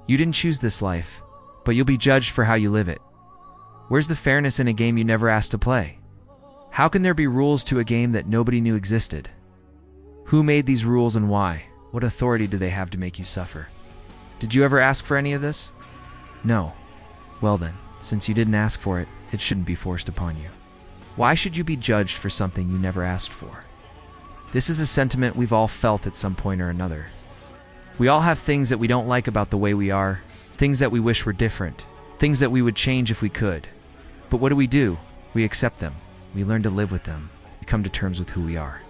You didn't choose this life, but you'll be judged for how you live it. Where's the fairness in a game you never asked to play? How can there be rules to a game that nobody knew existed? Who made these rules and why? What authority do they have to make you suffer? Did you ever ask for any of this? No. Well then, since you didn't ask for it, it shouldn't be forced upon you. Why should you be judged for something you never asked for? This is a sentiment we've all felt at some point or another. We all have things that we don't like about the way we are, things that we wish were different, things that we would change if we could. But what do? We accept them. We learn to live with them. We come to terms with who we are.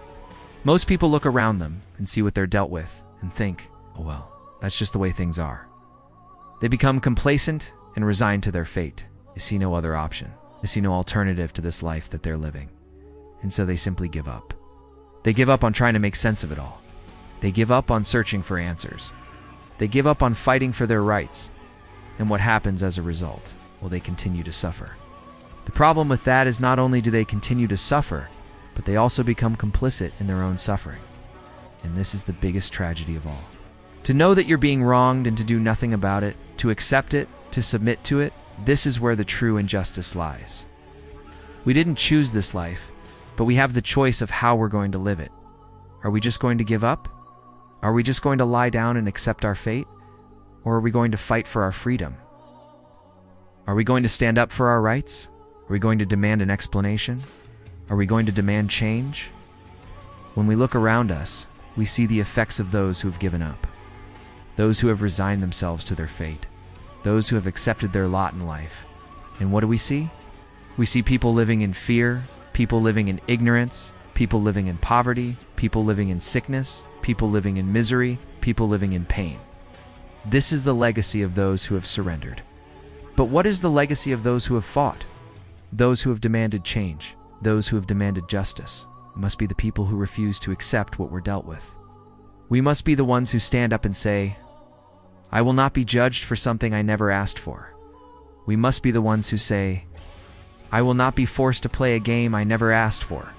Most people look around them and see what they're dealt with and think, oh well, that's just the way things are. They become complacent and resigned to their fate. They see no other option. They see no alternative to this life that they're living. And so they simply give up. They give up on trying to make sense of it all. They give up on searching for answers. They give up on fighting for their rights. And what happens as a result? Well, they continue to suffer. The problem with that is not only do they continue to suffer, but they also become complicit in their own suffering. And this is the biggest tragedy of all. To know that you're being wronged and to do nothing about it, to accept it, to submit to it, this is where the true injustice lies. We didn't choose this life, but we have the choice of how we're going to live it. Are we just going to give up? Are we just going to lie down and accept our fate? Or are we going to fight for our freedom? Are we going to stand up for our rights? Are we going to demand an explanation? Are we going to demand change? When we look around us, we see the effects of those who have given up, those who have resigned themselves to their fate, those who have accepted their lot in life. And what do we see? We see people living in fear, people living in ignorance, people living in poverty, people living in sickness, people living in misery, people living in pain. This is the legacy of those who have surrendered. But what is the legacy of those who have fought? Those who have demanded change, those who have demanded justice, must be the people who refuse to accept what we're dealt with. We must be the ones who stand up and say, I will not be judged for something I never asked for. We must be the ones who say, I will not be forced to play a game I never asked for.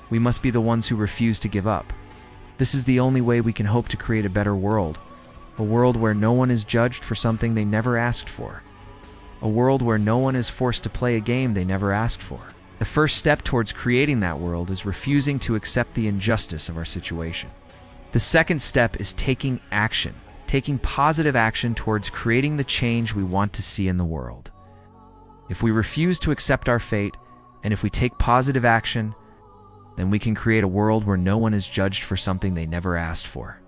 We must be the ones who refuse to give up. This is the only way we can hope to create a better world, a world where no one is judged for something they never asked for, a world where no one is forced to play a game they never asked for. The first step towards creating that world is refusing to accept the injustice of our situation. The second step is taking action, taking positive action towards creating the change we want to see in the world. If we refuse to accept our fate, and if we take positive action, then we can create a world where no one is judged for something they never asked for.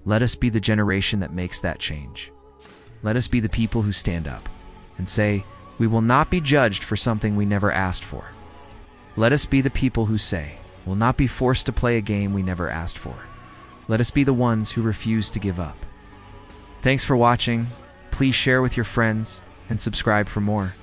Let us be the generation that makes that change. Let us be the people who stand up and say, we will not be judged for something we never asked for. Let us be the people who say, we'll not be forced to play a game we never asked for. Let us be the ones who refuse to give up. Thanks for watching. Please share with your friends and subscribe for more.